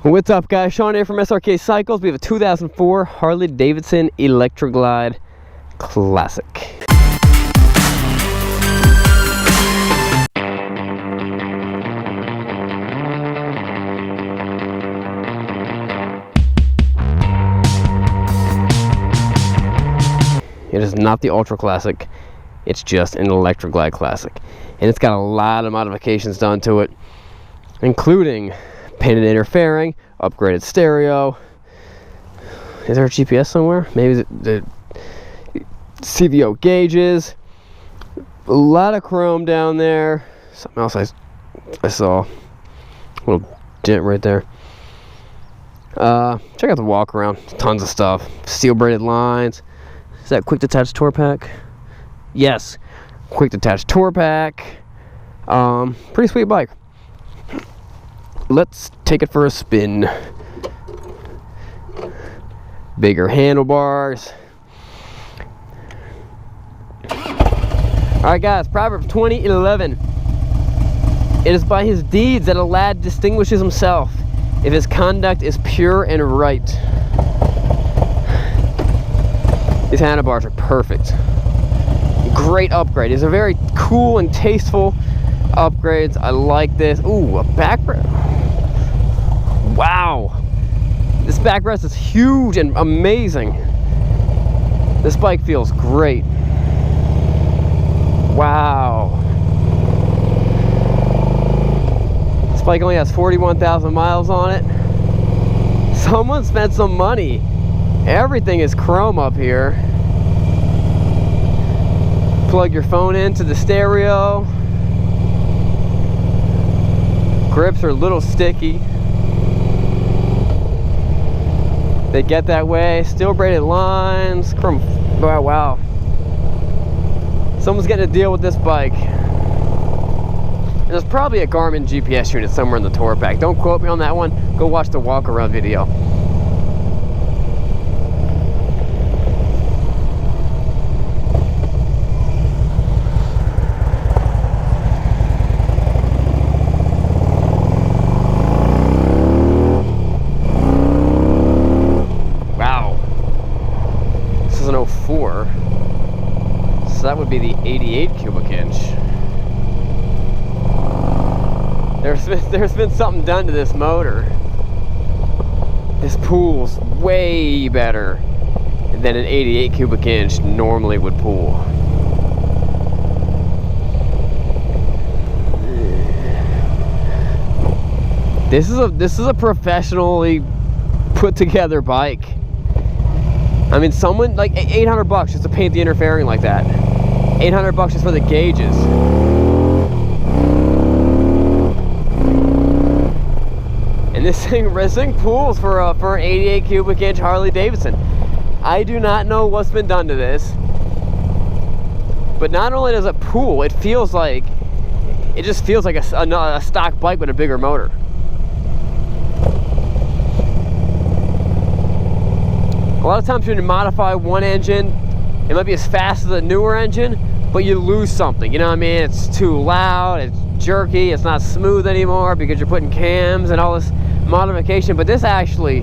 What's up, guys? Sean here from Srkcycles. We have a 2004 Harley Davidson Electroglide Classic. It is not the Ultra Classic, it's just an Electroglide Classic. And it's got a lot of modifications done to it, including painted interfering, upgraded stereo. Is there a GPS somewhere? Maybe the CVO gauges. A lot of chrome down there. Something else I saw. A little dent right there. Check out the walk around. Tons of stuff. Steel braided lines. Is that quick detach tour pack? Yes. Quick detach tour pack. Pretty sweet bike. Let's take it for a spin. Bigger handlebars. Alright guys, Proverb 20:11. It is by his deeds that a lad distinguishes himself, if his conduct is pure and right. These handlebars are perfect. Great upgrade. These are very cool and tasteful upgrades. I like this. Ooh, a backrest. Wow. This backrest is huge and amazing. This bike feels great. Wow. This bike only has 41,000 miles on it. Someone spent some money. Everything is chrome up here. Plug your phone into the stereo. Grips are a little sticky. They get that way. Steel braided lines. Chrome. Wow, wow. Someone's getting a deal with this bike. And there's probably a Garmin GPS unit somewhere in the tour pack. Don't quote me on that one. Go watch the walk around video. So that would be the 88 cubic inch. There's been something done to this motor. This pool's way better than an 88 cubic inch normally would pool. This is a professionally put together bike. I mean, someone like $800 just to paint the interfering like that. $800 just for the gauges. And this thing pools for an 88 cubic inch Harley Davidson. I do not know what's been done to this, but not only does it pool, it just feels like a stock bike with a bigger motor. A lot of times when you modify one engine, it might be as fast as a newer engine, but you lose something, you know what I mean? It's too loud, it's jerky, it's not smooth anymore because you're putting cams and all this modification. But this actually,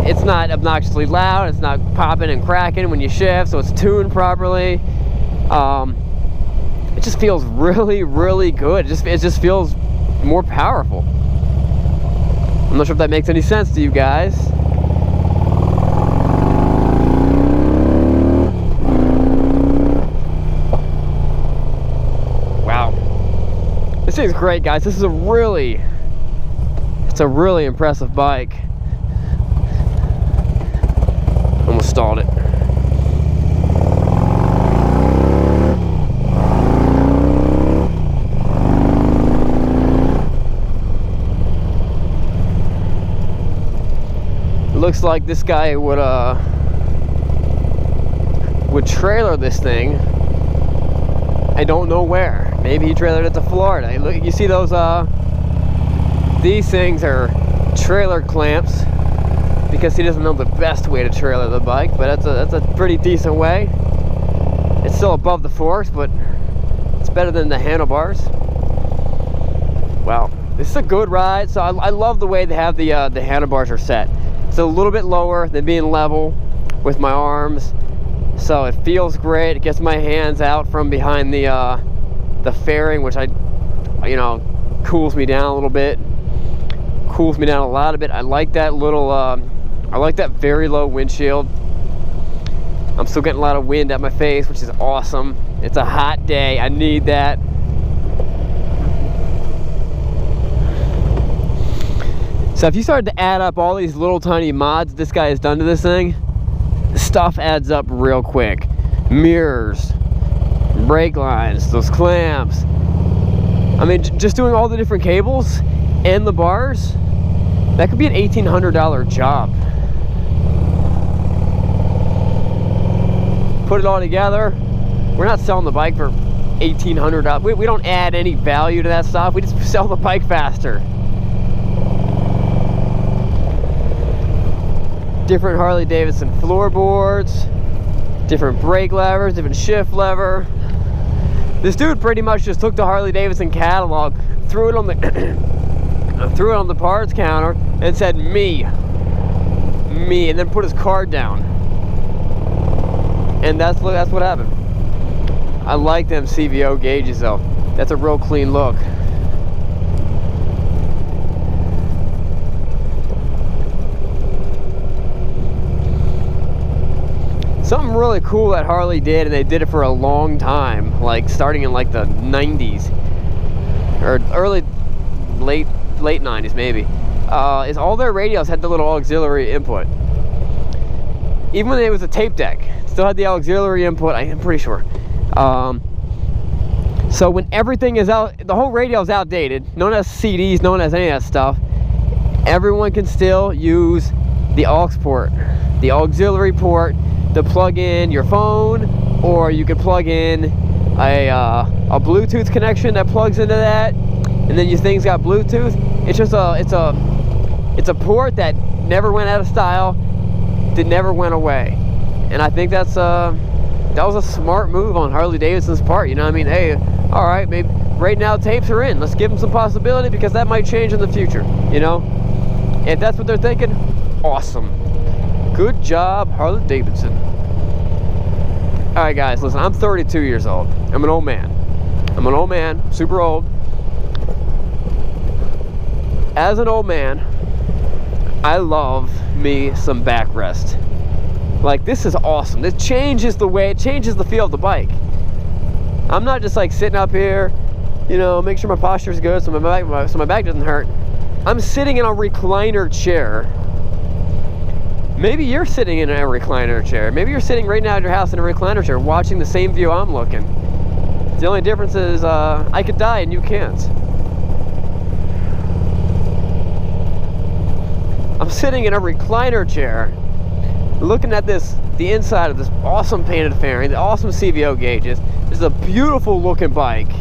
it's not obnoxiously loud, it's not popping and cracking when you shift, so it's tuned properly. It just feels really, really good. It just feels more powerful. I'm not sure if that makes any sense to you guys. This thing's great, guys. This is a really impressive bike. Almost stalled it. It looks like this guy would trailer this thing. I don't know where. Maybe he trailered it to Florida. Look, you see those, these things are trailer clamps because he doesn't know the best way to trailer the bike, but that's a pretty decent way. It's still above the forks, but it's better than the handlebars. Wow. This is a good ride. So I love the way they have the handlebars are set. It's a little bit lower than being level with my arms, so it feels great. It gets my hands out from behind the fairing, which cools me down a little bit. Cools me down a lot of it. I like that little I like that very low windshield. I'm still getting a lot of wind at my face, which is awesome. It's a hot day. I need that. So if you started to add up all these little tiny mods this guy has done to this thing, stuff adds up real quick. Mirrors, brake lines, those clamps. I mean, just doing all the different cables and the bars, that could be an $1,800 job. Put it all together, we're not selling the bike for $1,800. We don't add any value to that stuff. We just sell the bike faster. Different Harley Davidson floorboards, different brake levers, different shift lever. This dude pretty much just took the Harley Davidson catalog, threw it on the parts counter, and said me, and then put his card down. And that's what happened. I like them CVO gauges though. That's a real clean look. Something really cool that Harley did, and they did it for a long time, like starting in like the 90s or late 90s maybe, is all their radios had the little auxiliary input. Even when it was a tape deck, it still had the auxiliary input, I am pretty sure. So when everything is out, the whole radio is outdated, no one has CDs, no one has any of that stuff, everyone can still use the aux port, the auxiliary port, to plug in your phone, or you could plug in a Bluetooth connection that plugs into that, and then your thing's got Bluetooth. It's just it's a port that never went out of style, that never went away, and I think that was a smart move on Harley Davidson's part. You know what I mean? Hey, all right, maybe right now tapes are in. Let's give them some possibility, because that might change in the future. You know, if that's what they're thinking, awesome. Good job, Harley Davidson. All right, guys, listen, I'm 32 years old. I'm an old man. I'm an old man, super old. As an old man, I love me some backrest. Like, this is awesome. This changes the way, it changes the feel of the bike. I'm not just like sitting up here, you know, make sure my posture is good so my back doesn't hurt. I'm sitting in a recliner chair. Maybe you're sitting in a recliner chair. Maybe you're sitting right now at your house in a recliner chair watching the same view I'm looking. The only difference is I could die and you can't. I'm sitting in a recliner chair looking at the inside of this awesome painted fairing, the awesome CVO gauges. This is a beautiful looking bike,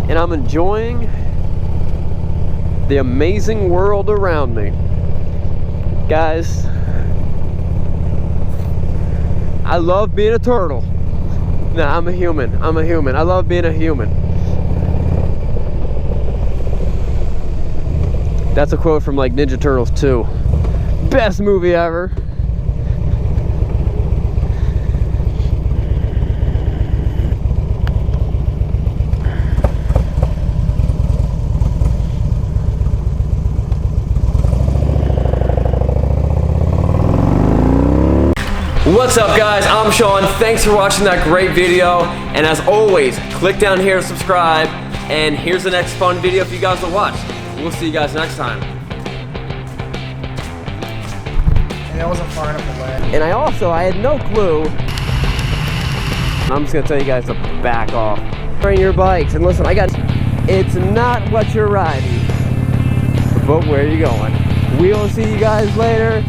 and I'm enjoying the amazing world around me. Guys, I love being a turtle. Nah, I'm a human. I'm a human. I love being a human. That's a quote from like Ninja Turtles 2. Best movie ever. What's up, guys? I'm Sean. Thanks for watching that great video. And as always, click down here to subscribe. And here's the next fun video for you guys to watch. We'll see you guys next time. And that wasn't far enough away. And I had no clue. I'm just gonna tell you guys to back off. Train your bikes, and listen, it's not what you're riding, but where you're going. We'll see you guys later.